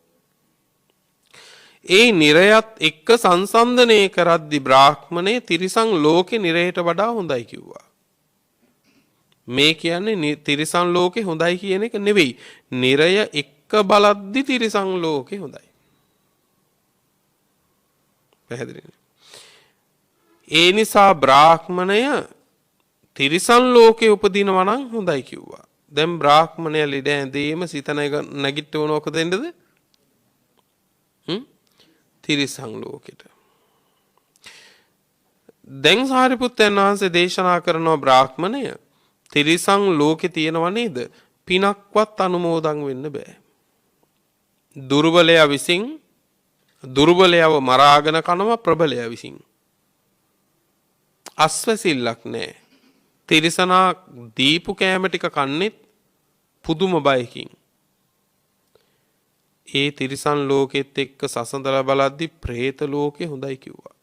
ඒ නිරයත් එක්ක සංසන්දනය කරද්දි බ්‍රාහ්මණය තිරිසන් ලෝකේ නිරයට වඩා හොඳයි කිව්වා. මේ කියන්නේ තිරිසන් ලෝකේ හොඳයි කියන එක නෙවෙයි. නිරය එක්ක බලද්දි තිරිසන් ලෝකේ හොඳයි. පැහැදිලිද? ඒ නිසා බ්‍රාහ්මණය තිරිසන් ලෝකේ උපදිනවා නම් හොඳයි කිව්වා. දැන් බ්‍රාහ්මණය ලෙඩ ඇඳීම සිත නැගිටවන ඔකදෙන්ද? තිරිසන් ලෝකෙට. දැන් සාරිපුත්තයන් වහන්සේ දේශනා කරනවා බ්‍රාහ්මණය තිරිසන් ලෝකේ තියෙනව නේද? පිනක්වත් අනුමෝදන් වෙන්න බෑ. දුර්වලයා විසින් දුර්වලයව මරාගෙන කනවා ප්‍රබලයා විසින්. අස්වැසිල්ලක් නෑ. තිරිසනා දීපු කෑම ටික කන්නෙත් පුදුම බයකින්. ඒ තිරිසන් ලෝකෙත් එක්ක සසඳලා බලද්දි പ്രേත ලෝකේ හොඳයි කිව්වා.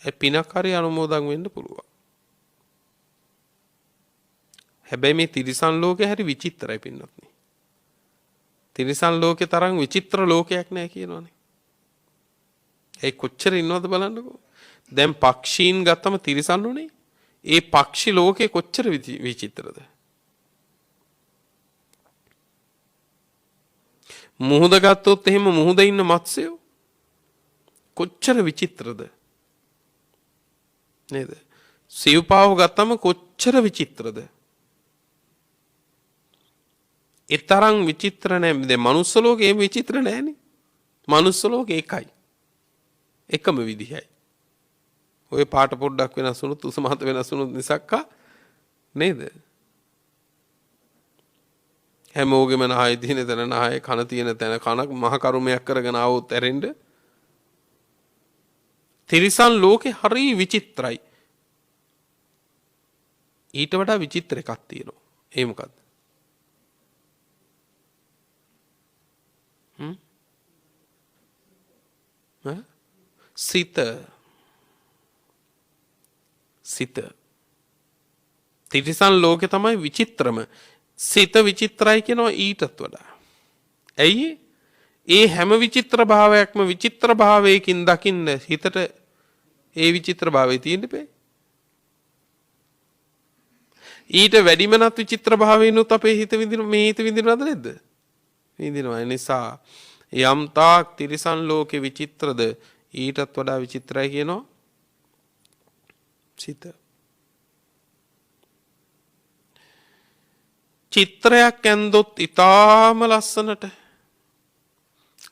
ඒ පිනක් හරි අනුමෝදන් වෙන්න පුළුවන්. හැබැයි මේ තිරිසන් ලෝකේ හරි විචිත්‍රයි පින්නත්නි. තිරිසන් ලෝකේ තරම් විචිත්‍ර ලෝකයක් නෑ කියනවනේ. ඒ කොච්චර ඉන්නවද බලන්නකෝ. දැන් පක්ෂීන් ගත්තම තිරිසන් උනේ. ඒ පක්ෂි ලෝකේ කොච්චර විචිත්‍රද? මුහුද ගත්තොත් එහෙම මුහුද ඉන්න මත්ස්‍යයෝ කොච්චර විචිත්‍රද නේද? සිව්පාව ගත්තම කොච්චර විචිත්‍රද? ඒ තරම් විචිත්‍ර නැහැ. දැන් මනුස්ස ලෝකේ එහෙම විචිත්‍ර නැහැනේ. මනුස්ස ලෝකේ එකයි. එකම විදිහයි. ඔය පාට පොඩ්ඩක් වෙනස් වුණොත් උසමහත වෙනස් වුණොත් නිසක්කා නේද? හැමෝගෙම නහය තියෙන තැන නහය කන තියෙන තැන කනක් මහ කරුමයක් කරගෙන ආවොත් ඇරෙන්න. තිරිසන් ලෝකේ හරි විචිත්‍රයි. ඊට වඩා විචිත්‍ර එකක් තියෙනවා. ඒ මොකද්ද? සිත. සිත. තිරිසන් ලෝකේ තමයි විචිත්‍රම. සිත විචිත්‍රයි කියනවා ඊටත් වඩා. ඇයි? ඒ හැම විචිත්‍ර භාවයක්ම විචිත්‍ර භාවයකින් දකින්න හිතට ඒ විචිත්‍ර භාවය තියෙන්න බෑ. ඊට වැඩිමනත් විචිත්‍ර භාවයනොත් අපේ හිත විඳින මේ හිත විඳිනවද නැද්ද? විඳිනවා. ඒ නිසා යම් තාක් තිරිසන් ලෝකේ විචිත්‍රද ඊටත් වඩා විචිත්‍රයි කියනවා සිත. චිත්‍රයක් ඇඳොත් ඊටාම ලස්සනට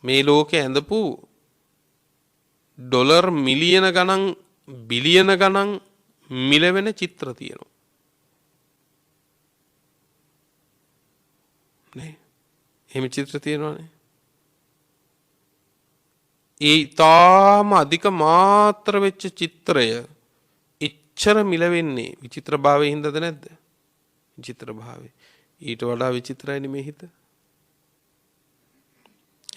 මේ ලෝකේ ඇඳපු ඩොලර් මිලියන ගණන් බිලියන ගණන් මිල වෙන චිත්‍ර තියෙනවා නේ. එහෙම චිත්‍ර තියෙනවානේ. ඒ ඊටාම අධික මාත්‍ර වෙච්ච චිත්‍රය ඉච්ඡර මිල වෙන්නේ විචිත්‍ර භාවයේ හින්දාද නැද්ද? විචිත්‍ර භාවයේ ඊට වඩා විචිත්‍රයි මේ හිත.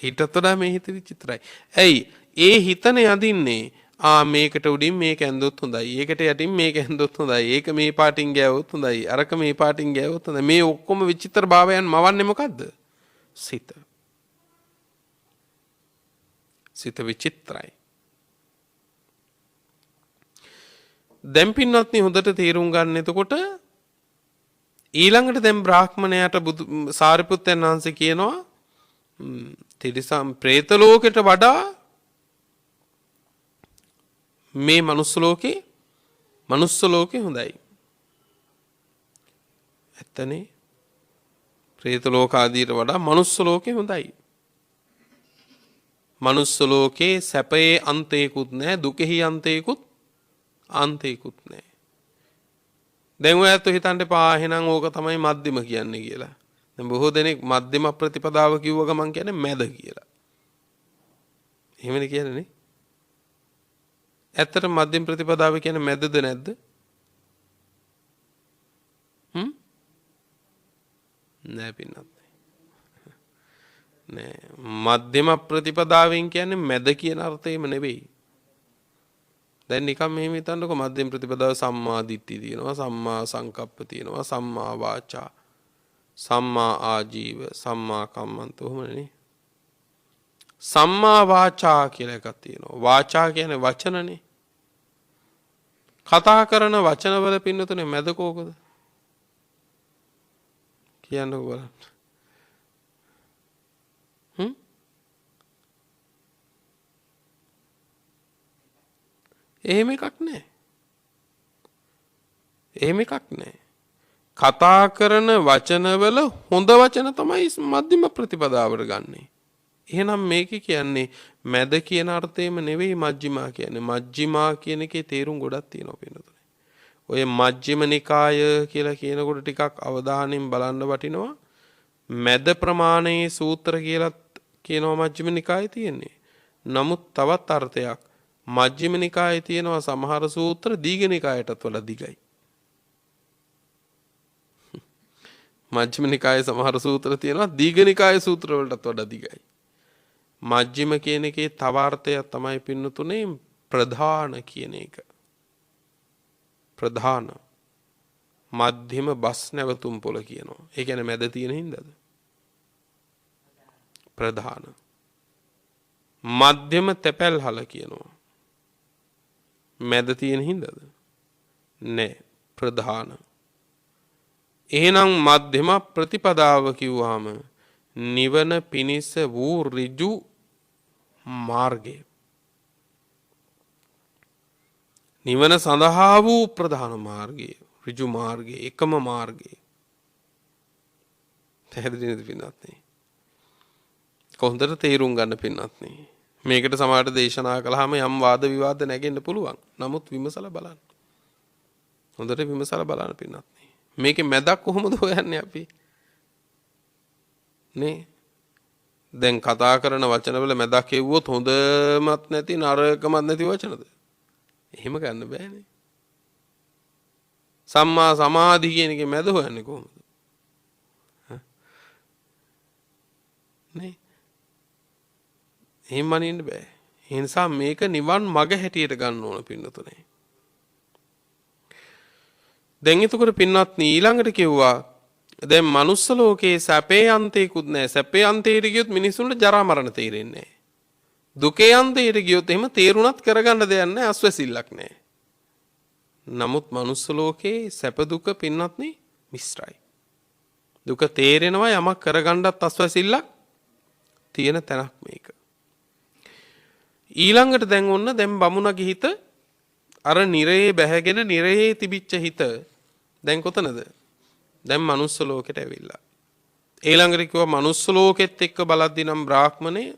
ඊටත් වඩා මේ හිත විචිත්‍රයි. ඇයි? ඒ හිතනේ අදින්නේ මේකට උඩින් මේක ඇඳොත් හොඳයි. ඒකට යටින් මේක ඇඳොත් හොඳයි. ඒක මේ පාටින් ගෑවොත් හොඳයි. අරක මේ පාටින් ගෑවොත් හොඳයි. මේ ඔක්කොම විචිත්‍ර භාවයන් මවන්නේ මොකද්ද? සිත. සිත විචිත්‍රයි. දැන් පින්වත්නි හොඳට තේරුම් ගන්න. එතකොට ඊළඟට දැන් බ්‍රාහ්මණයාට සාරිපුත්තයන් වහන්සේ කියනවා තිරිසන් പ്രേත ලෝකෙට වඩා මේ මනුස්ස ලෝකේ හොඳයි. ඇත්තනේ. പ്രേත ලෝක ආදීට වඩා මනුස්ස ලෝකේ හොඳයි. මනුස්ස ලෝකේ සැපේ අන්තයකුත් නැහැ, දුකෙහි අන්තයකුත් නැහැ. දැන් ඔයත් හිතන්න එපා එහෙනම් ඕක තමයි මධ්‍යම කියන්නේ කියලා. දැන් බොහෝ දෙනෙක් මධ්‍යම ප්‍රතිපදාව කිව්ව ගමන් කියන්නේ මැද කියලා. එහෙමනේ කියන්නේ නේ. ඇත්තට මධ්‍යම ප්‍රතිපදාව කියන්නේ මැදද නැද්ද? නෑ පින්නත් නෑ. මධ්‍යම ප්‍රතිපදාවෙන් කියන්නේ මැද කියන අර්ථයෙම නෙවෙයි. දැන් නිකම් මෙහෙම හිතන්නකො මධ්‍යම ප්‍රතිපදාව සම්මා දිට්ඨිය තියෙනවා, සම්මා සංකප්ප තියෙනවා, සම්මා වාචා, සම්මා ආජීව, සම්මා කම්මන්ත උහමනේ. සම්මා වාචා කියලා එකක් තියෙනවා. වාචා කියන්නේ වචනනේ. කතා කරන වචනවල පින්නතුනේ මැද කෝකද? කියන්නකෝ බලන්න. එහෙම එකක් නැහැ. කතා කරන වචනවල හොඳ වචන තමයි මධ්‍යම ප්‍රතිපදාවට ගන්නෙ. එහෙනම් මේක කියන්නේ මැද කියන අර්ථයෙම නෙවෙයි මජ්ක්‍ධිමා කියන්නේ. මජ්ක්‍ධිමා කියන එකේ තේරුම් ගොඩක් තියෙනවා පින්නතුනේ. ඔය මජ්ක්‍ධිම නිකාය කියලා කියනකොට ටිකක් අවධානයෙන් බලන්න වටිනවා. මැද ප්‍රමාණයේ සූත්‍ර කියලා කියනවා මජ්ක්‍ධිම නිකායේ තියෙන්නේ. නමුත් තවත් අර්ථයක් මජ්ක්‍ධිම නිකායේ තියෙනවා සමහර සූත්‍ර දීඝ නිකායටත් වඩා දිගයි. මජ්ක්‍ධිම නිකායේ සමහර සූත්‍ර තියෙනවා දීඝ නිකායේ සූත්‍ර වලටත් වඩා දිගයි. මජ්ක්‍ධිම කියන එකේ තව අර්ථයක් තමයි පින්නතුනේ ප්‍රධාන කියන එක. ප්‍රධාන මධ්‍යම බස් නැවතුම් පොළ කියනවා. ඒ කියන්නේ මැද තියෙන හින්දාද? ප්‍රධාන. මධ්‍යම තැපැල් හල කියනවා. මැද තියෙන හින්දාද? නෑ, ප්‍රධාන. එහෙනම් මධ්‍යම ප්‍රතිපදාව කිව්වහම නිවන පිණිස වූ ඍජු මාර්ගය. නිවන සඳහා වූ ප්‍රධාන මාර්ගය, ඍජු මාර්ගය, එකම මාර්ගය. පැහැදිලි නේද පින්වත්නි? කොහොඳට තේරුම් ගන්න පින්වත්නි. මේකට සමහරට දේශනා කළාම යම් වාද විවාද නැගෙන්න පුළුවන්. නමුත් විමසලා බලන්න. හොඳට විමසලා බලන්න පින්වත්නි. මේකේ මැදක් කොහොමද හොයන්නේ අපි? නේ? දැන් කතා කරන වචනවල මැදක් හෙව්වොත් හොඳමත් නැති නරකමත් නැති වචනද? එහෙම ගන්න බෑනේ. සම්මා සමාධි කියන එකේ මැද හොයන්නේ කොහොමද? නේ? එහෙම මනින්න බෑ. ඒ නිසා මේක නිවන් මග හැටියට ගන්න ඕන පින්නතුනේ. දැන් එතකොට පින්වත්නි ඊළඟට කිව්වා දැන් මනුස්ස ලෝකේ සැපේ අන්තයකුත් නැහැ. සැපේ අන්තයට ගියොත් මිනිසුන්ට ජරා මරණ තේරෙන්නේ නැහැ. දුකේ අන්තයට ගියොත් එහෙම තේරුණත් කරගන්න දෙයක් නැහැ, අස්වැසිල්ලක් නැහැ. නමුත් මනුස්ස ලෝකේ සැප දුක පින්වත්නි මිශ්‍රයි. දුක තේරෙනවා යමක් කරගන්නත් අස්වැසිල්ලක් තියෙන තැනක් මේක. ඊළඟට දැන් ඔන්න දැන් බමුණගේ හිත අර නිරයේ බැහැගෙන නිරයේ තිබිච්ච හිත දැන් කොතනද? දැන් මනුස්ස ලෝකෙට ඇවිල්ලා. ඊළඟට කිව්වා මනුස්ස ලෝකෙත් එක්ක බලද්දී නම් බ්‍රාහ්මණේ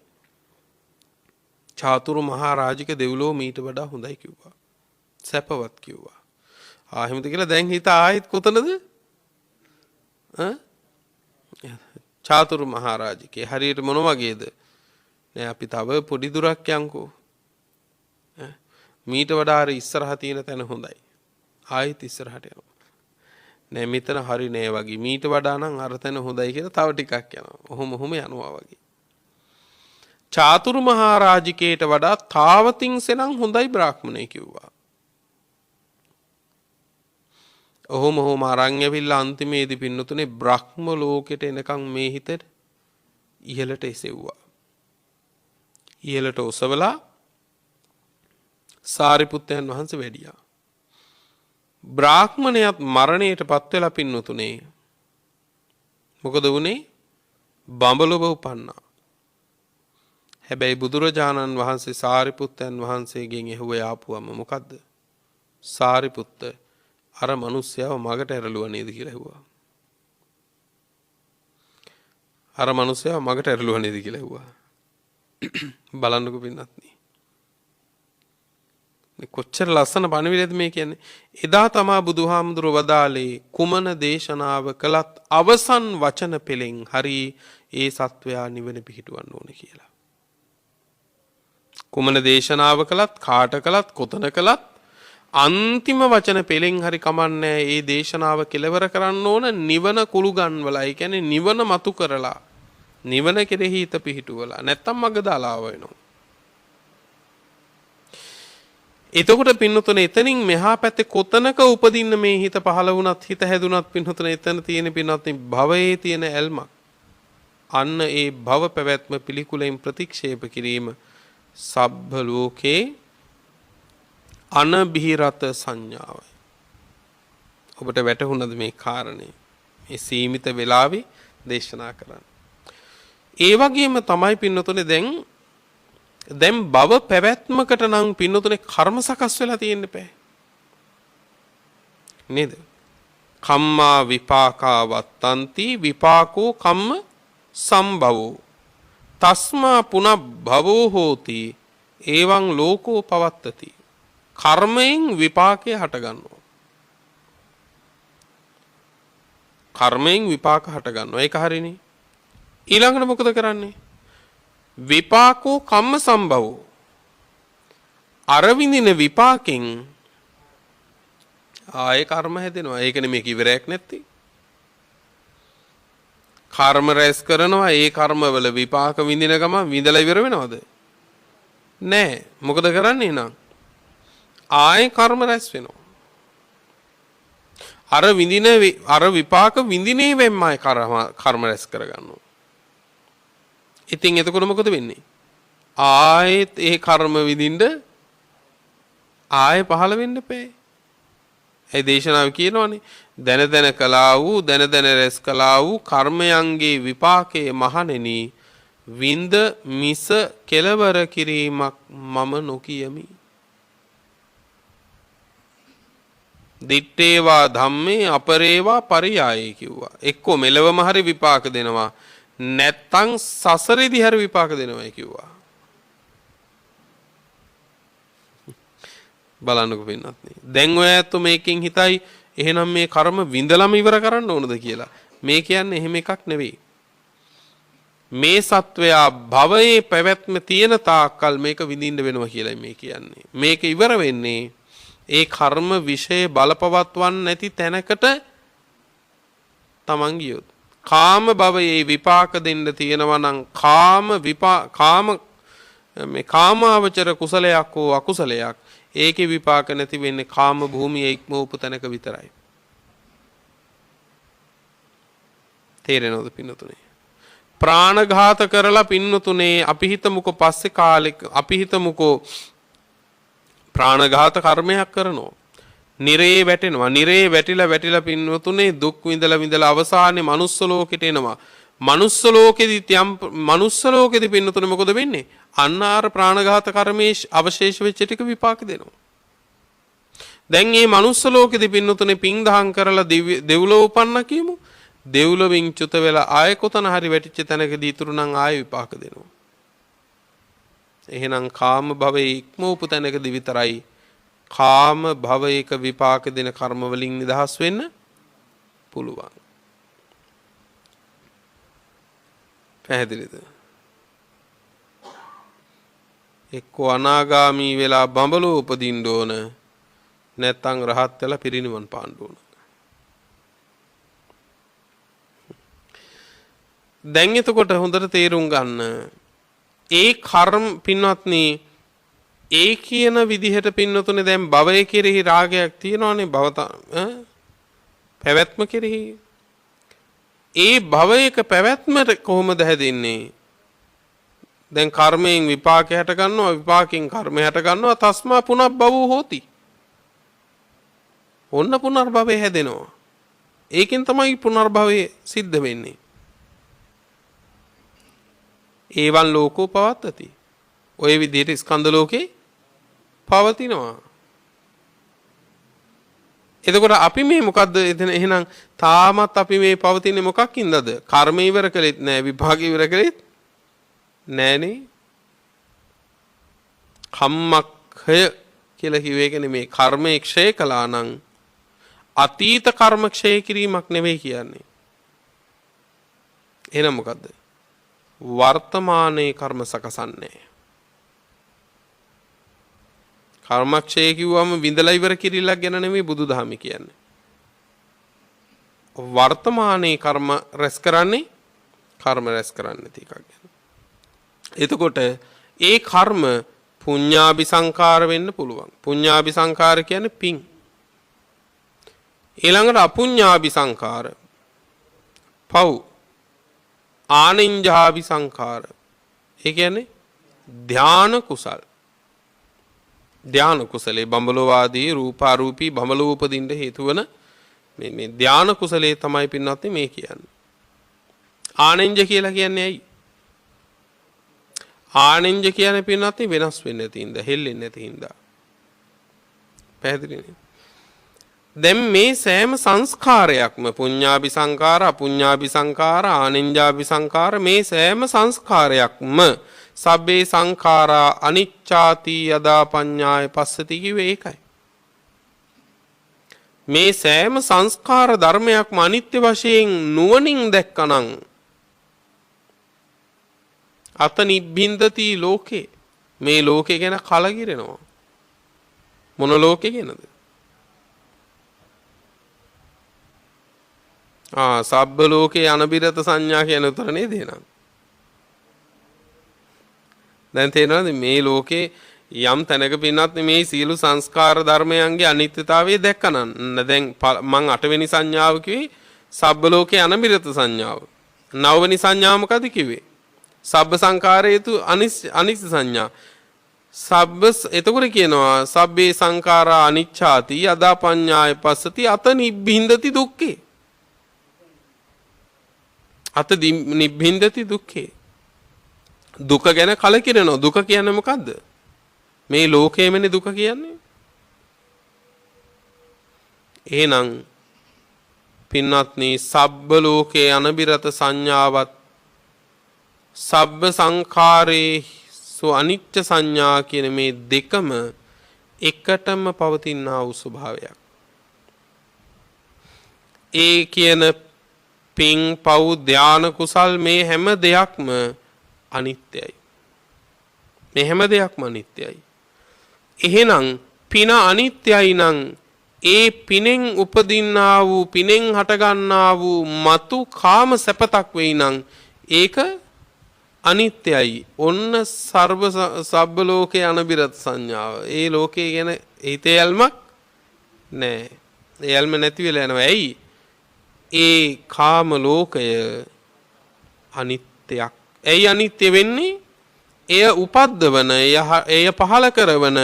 චාතුරු මහා රාජික දෙව්ලෝ මීට වඩා හොඳයි කිව්වා. සැපවත් කිව්වා. එහෙමද කියලා දැන් හිත ආයෙත් කොතනද? චාතුරු මහා රාජිකේ හරියට මොන වගේද? නෑ අපි තව පොඩි දුරක් යන්කෝ. මීට වඩා අර ඉස්සරහ තියෙන තැන හොඳයි. ආයෙත් ඉස්සරහට යනවා. නෑ මෙතන හරි නෑ වගේ. මීට වඩා නම් අර තැන හොඳයි කියලා තව ටිකක් යනවා. ඔහොම යනවා වගේ. චාතුරු මහරජිකයට වඩා තාවතින්සෙනම් හොඳයි බ්‍රාහ්මණය කිව්වා. ඔහොම අරන් ඇවිල්ලා අන්තිමේදී පින්නතුනේ බ්‍රහ්ම ලෝකෙට එනකන් මේ හිතට ඉහළට එසෙව්වා. ඉහළට ඔසවලා සාරිපුත්තයන් වහන්සේ වැඩියා. බ්‍රාහ්මණයත් මරණයට පත් වෙලා පින්නතුනේ මොකද වුනේ? බඹලොව උපන්නා. හැබැයි බුදුරජාණන් වහන්සේ සාරිපුත්තයන් වහන්සේගෙන් ඇහුවේ ආපුවම මොකද්ද? සාරිපුත්ත අර මිනිස්සයව මගට ඇරලුවා නේද කියලා ඇහුවා. අර මිනිස්සයව මගට ඇරලුවා නේද කියලා ඇහුවා. බලන්නකෝ පින්නත්නි. කොච්චර ලස්සන පණිවිඩයක්ද මේ කියන්නේ. එදා තමා බුදුහාමුදුරුව වදාලේ කුමන දේශනාව කළත් අවසන් වචන පෙළෙන් හරි ඒ සත්වයා නිවන පිහිටවන්න ඕන කියලා. කුමන දේශනාව කළත් කාට කළත් කොතන කළත් අන්තිම වචන පෙළෙන් හරි කමන්නේ ඒ දේශනාව කෙලවර කරන්න ඕන නිවන කුළු ගන්වලා. ඒ කියන්නේ නිවන මතු කරලා නිවන කෙරෙහි හිත පිහිටුවලා නැත්තම් මග දාලා වෙනවා. එතකොට පින්නතුනේ එතනින් මෙහා පැත්තේ කොතනක උපදින්න මේ හිත පහළ වුණත් හිත හැදුනත් පින්නතුනේ එතන තියෙන පින්නතුනේ භවයේ තියෙන ඇල්මක්. අන්න ඒ භව පැවැත්ම පිළිකුලෙන් ප්‍රතික්ෂේප කිරීම සබ්බ ලෝකේ අනබිහිරත සංඥාවයි. ඔබට වැටහුණද මේ කාරණේ? මේ සීමිත වෙලාවේ දේශනා කරන්න. ඒ වගේම තමයි පින්නතුනේ දැන් භව පැවැත්මකට නම් පින්නතුනේ කර්ම සකස් වෙලා තියෙන්න බෑ. නේද? කම්මා විපාකා වත්තන්ති විපාකෝ කම්ම සම්භවෝ තස්මා පුනබ්භවෝ හෝති එවං ලෝකෝ පවත්තති. කර්මයෙන් විපාකය හට ගන්නවා. කර්මයෙන් විපාක හට ගන්නවා. ඒක හරිනේ. ඊළඟට මොකද කරන්නේ? විපාකෝ කම්ම සම්භවෝ. අර විඳින විපාකෙන් ආයේ කර්ම හැදෙනවා. ඒකනේ මේක ඉවරයක් නැත්තේ. කර්ම රැස් කරනවා. ඒ කර්මවල විපාක විඳින ගම විඳලා ඉවර වෙනවද? නෑ. මොකද කරන්නේ නම් ආයේ කර්ම රැස් වෙනවා. අර විපාක විඳිනේ වෙම්මයි කර්ම රැස් කරගන්නවා. ඉතින් එතකොට මොකද වෙන්නේ? ආයෙත් ඒ කර්ම විඳින්න ආයෙ පහළ වෙන්න බෑ. ඒ දේශනාව කියනවානේ දැන දැන කළා වූ දැන දැන රැස් කළා වූ කර්මයන්ගේ විපාකයේ මහණෙනි විඳ මිස කෙලවර කිරීමක් මම නොකියමි. දිත්තේවා ධම්මේ අපරේවා පරියායේ කිව්වා. එක්කෝ මෙලවම හරි විපාක දෙනවා නැත්තං සසරේදී හරි විපාක දෙනවයි කිව්වා. බලන්නකො පින්නත් නේ. දැන් ඔය ඇත්තෝ මේකෙන් හිතයි එහෙනම් මේ කර්ම විඳලම ඉවර කරන්න ඕනද කියලා. මේ කියන්නේ එහෙම එකක් නෙවෙයි. මේ සත්වයා භවයේ පැවැත්ම තියෙන තාක්කල් මේක විඳින්න වෙනවා කියලායි මේ කියන්නේ. මේක ඉවර වෙන්නේ ඒ කර්ම විෂය බලපවත්වන්නේ නැති තැනකට තමන් ගියොත්. කාම භවයේ විපාක දෙන්න තියෙනවා නම් කාමාවචර කුසලයක් හෝ අකුසලයක් ඒකේ විපාක නැති වෙන්නේ කාම භූමියේ ඉක්මවපු තැනක විතරයි. තේරෙනවද පින්නතුනේ? ප්‍රාණඝාත කරලා පින්නතුනේ අපි හිතමුකෝ පස්සේ කාලෙක අපි හිතමුකෝ ප්‍රාණඝාත කර්මයක් කරනවා. නිරේ වැටෙනවා. නිරේ වැටිලා පින්නතුනේ දුක් විඳලා අවසානයේ manuss ලෝකෙට එනවා. manuss ලෝකෙදී පින්නතුනේ මොකද වෙන්නේ? අන්නාර ප්‍රාණඝාත කර්මයේ අවශේෂ වෙච්ච ටික විපාක දෙනවා. දැන් මේ manuss ලෝකෙදී පින්නතුනේ පින් දහම් කරලා දෙව්ලොව උපන්න කියමු. දෙව්ලොවින් චුත වෙලා ආයෙ කොතන හරි වැටිච්ච තැනකදී ඉතුරු නම් ආයෙ විපාක දෙනවා. එහෙනම් කාම භවයේ ඉක්මවපු තැනකදී විතරයි කාම භවයක විපාක දෙන කර්ම වලින් නිදහස් වෙන්න පුළුවන්. පැහැදිලිද? එක්කෝ අනාගාමී වෙලා බඹලෝ උපදින්න ඕන නැත්නම් රහත් වෙලා පිරිනිවන් පාන්න ඕන. දැන් එතකොට හොඳට තේරුම් ගන්න ඒ කර්ම පින්වත්නි ඒ කියන විදිහට පින්නතුනේ දැන් භවය කෙරෙහි රාගයක් තියෙනවානේ පැවැත්ම කෙරෙහි. ඒ භවයක පැවැත්මට කොහොමද හැදෙන්නේ? දැන් කර්මයෙන් විපාක හැට ගන්නවා, විපාකයෙන් කර්ම හැට ගන්නවා, තස්මා පුනබ්බවෝ හෝති. ඔන්න පුනර්භවය හැදෙනවා. ඒකෙන් තමයි පුනර්භවය සිද්ධ වෙන්නේ. ඒවන් ලෝකෝ පවත්තති. ඔය විදිහට ස්කන්ධ ලෝකේ පවතිනවා. එතකොට අපි මේ මොකද්ද එතන එහෙනම් තාමත් අපි මේ පවතින්නේ මොකක්ින්දද? කර්ම ඉවර කළෙත් නෑ, විපාක ඉවර කළෙත් නෑනේ. කම්මක්ඛය කියලා කිව්වේ ඒකනේ මේ කර්මයේ ක්ෂය කළා නම් අතීත කර්ම ක්ෂය කිරීමක් නෙවෙයි කියන්නේ. එහෙනම් මොකද්ද? වර්තමානයේ කර්ම සකසන්නේ. කර්මක්ෂය කිව්වම විඳලා ඉවර කිරිල්ලක් ගැන නෙමෙයි බුදුදහම කියන්නේ. වර්තමානයේ කර්ම රැස් කරන්නේ කර්ම රැස් කරන්නේ ටිකක් ගැන. එතකොට ඒ කර්ම පුඤ්ඤාභි සංඛාර වෙන්න පුළුවන්. පුඤ්ඤාභි සංඛාර කියන්නේ පිං. ඊළඟට අපුඤ්ඤාභි සංඛාර පව්. ආනිඤ්ඤාභි සංඛාර ඒ කියන්නේ ධාන කුසල්. ධාන කුසලේ බඹලෝවාදී රූපාරූපී බඹලෝ උපදින්න හේතු වන මේ ධාන කුසලේ තමයි පින්වත්නි මේ කියන්නේ. ආනෙන්ජ කියලා කියන්නේ ඇයි? ආනෙන්ජ කියන්නේ පින්වත්නි වෙනස් වෙන්නේ නැති හින්දා, හෙල්ලෙන්නේ නැති හින්දා. පැහැදිලිනේ? දැන් මේ සෑම සංස්කාරයක්ම පුඤ්ඤාභි සංඛාර, අපුඤ්ඤාභි සංඛාර, ආනෙන්ජාභි සංඛාර මේ සෑම සංස්කාරයක්ම සබ්බේ සංඛාරා අනිච්ඡාති යදා පඤ්ඤාය පස්සති කිව්වේ ඒකයි. මේ සෑම සංස්කාර ධර්මයක්ම අනිත්‍ය වශයෙන් නුවණින් දැක්කනම් අත නිබ්බින්දති ලෝකේ මේ ලෝකේ ගැන කලකිරෙනවා. මොන ලෝකේ ගැනද? සබ්බ ලෝකේ අනබිරත සංඥා කියන උතර නේද එහෙනම්? දැන් තේරෙනවද මේ ලෝකේ යම් තැනක පින්නත් මේ සීල සංස්කාර ධර්මයන්ගේ අනිත්‍යතාවය දැක්කනම් දැන් මං 8 වෙනි සංඥාව කිව්වේ සබ්බ ලෝකේ අනබිරත සංඥාව. 9 වෙනි සංඥාව මොකද කිව්වේ? සබ්බ සංඛාරේතු අනිත්‍ය සංඥා. එතකොට කියනවා සබ්බේ සංඛාරා අනිච්ඡාති යදා පඤ්ඤාය පස්සති අත නිබ්බින්දති දුක්ඛේ. අත නිබ්බින්දති දුක්ඛේ. දුක ගැන කලකිරෙනවා. දුක කියන්නේ මොකද්ද? මේ ලෝකයේමනේ දුක කියන්නේ. එහෙනම් පින්වත්නි සබ්බ ලෝකේ අනබිරත සංඥාවත් සබ්බ සංඛාරේසු අනිත්‍ය සංඥා කියන මේ දෙකම එකටම පවතිනා වූ ස්වභාවයක්. ඒ කියන පිං පව් ධාන කුසල් මේ හැම දෙයක්ම අනිත්‍යයි. මේ හැම දෙයක්ම අනිත්‍යයි. එහෙනම් පින අනිත්‍යයි නම් ඒ පිනෙන් උපදින්නා වූ පිනෙන් හටගන්නා වූ මතු කාම සැපතක් වෙයි නම් ඒක අනිත්‍යයි. ඔන්න සබ්බ ලෝකේ අනබිරත සංඥාව. ඒ ලෝකේ ගැන හිතේ යල්මක් නෑ. ඒ යල්ම නැති වෙලා යනවා. ඇයි? ඒ කාම ලෝකය අනිත්‍යයක්. ඇයි අනිත්‍ය වෙන්නේ? එය උපද්දවන, එය පහල කරවන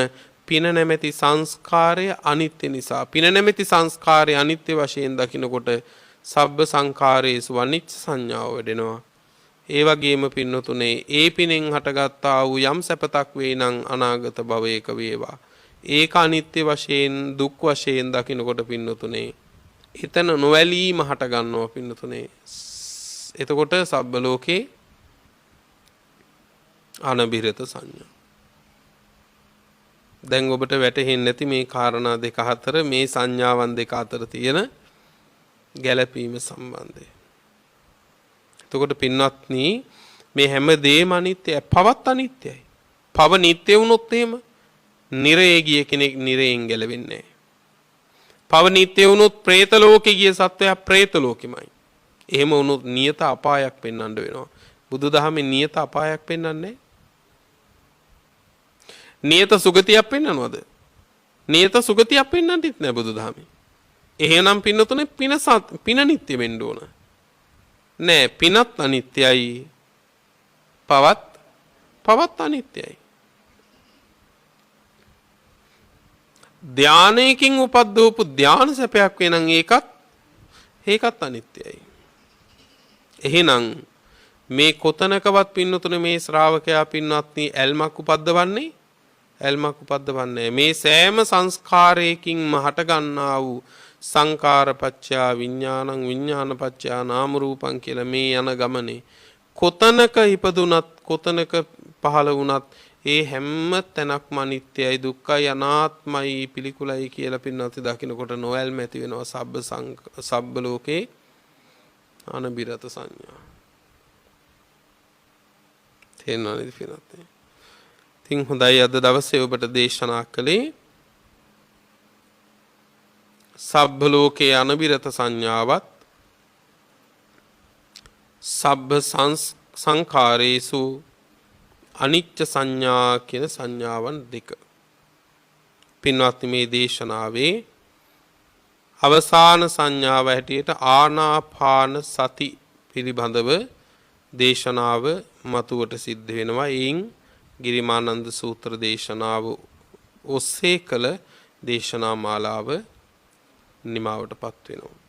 පින නැමැති සංස්කාරය අනිත්‍ය නිසා. පින නැමැති සංස්කාරය අනිත්‍ය වශයෙන් දකිනකොට සබ්බ සංඛාරේසු අනිච්ච සංඥාව වැඩෙනවා. ඒ වගේම පින්නතුනේ ඒ පිනෙන් හටගත්තා වූ යම් සැපතක් වේ නම් අනාගත භවයක වේවා. ඒක අනිත්‍ය වශයෙන් දුක් වශයෙන් දකිනකොට පින්නතුනේ එතන නොවැළීම හට ගන්නවා පින්නතුනේ. එතකොට සබ්බ ලෝකේ අනබිරත සංඥා. දැන් ඔබට වැටහෙන්නේ නැති මේ කාරණා දෙක අතර මේ සංඥාවන් දෙක අතර තියෙන ගැළපීම සම්බන්ධය. එතකොට පින්වත්නි මේ හැම දෙයක්ම අනිත්‍යයි. පවත් අනිත්‍යයි. පව නිට්ටය වුණොත් එහෙම නිරේ ගිය කෙනෙක් නිරේන් ගැලවෙන්නේ නැහැ. පව නිට්ටය වුණොත් പ്രേත ලෝකේ ගිය සත්වයා പ്രേත ලෝකෙමයි. එහෙම වුණොත් නියත අපායක් පෙන්වන්න වෙනවා. බුදුදහමේ නියත අපායක් පෙන්වන්නේ නියත සුගතියක් පෙන්වනවද? නියත සුගතියක් පෙන්වන්නත් නෑ බුදුදහමේ. එහෙනම් පින්නතුනේ පින නිට්ටය වෙන්න ඕන. නෑ පිනත් අනිත්‍යයි. පවත් අනිත්‍යයි. ධානයකින් උපද්දවපු ධාන සැපයක් වෙනං ඒකත් අනිත්‍යයි. එහෙනම් මේ කොතනකවත් පින්නතුනේ මේ ශ්‍රාවකයා පින්වත්නි ඇල්මක් උපද්දවන්නේ මේ සෑම සංස්කාරයකින්ම හටගන්නා වූ සංකාරපච්චා විඥානං විඥානපච්චා නාම රූපං කියලා මේ යන ගමනේ කොතනක ඉපදුනත් කොතනක පහළ වුණත් ඒ හැම තැනක්ම අනිත්‍යයි දුක්ඛයි අනාත්මයි පිළිකුලයි කියලා පින්නත් දකින්නකොට නොඇල්ම ඇති වෙනවා සබ්බ ලෝකේ අනබිරත සංඥා. තේරෙනවද පින්නත්? ඉතින් හොඳයි අද දවසේ ඔබට දේශනා කළේ සබ්බ ලෝකේ අනබිරත සංඥාවත් සබ්බ සංඛාරේසු අනිච්ච සංඥා කියන සංඥාවන් දෙක. පින්වත්නි මේ දේශනාවේ අවසාන සංඥාව හැටියට ආනාපාන සති පිළිබඳව දේශනාව මතුවට සිද්ධ වෙනවා. එයින් ගිරිමානන්ද සූත්‍ර දේශනාව ඔස්සේ කළ දේශනා මාලාව නිමාවටපත් වෙනවා.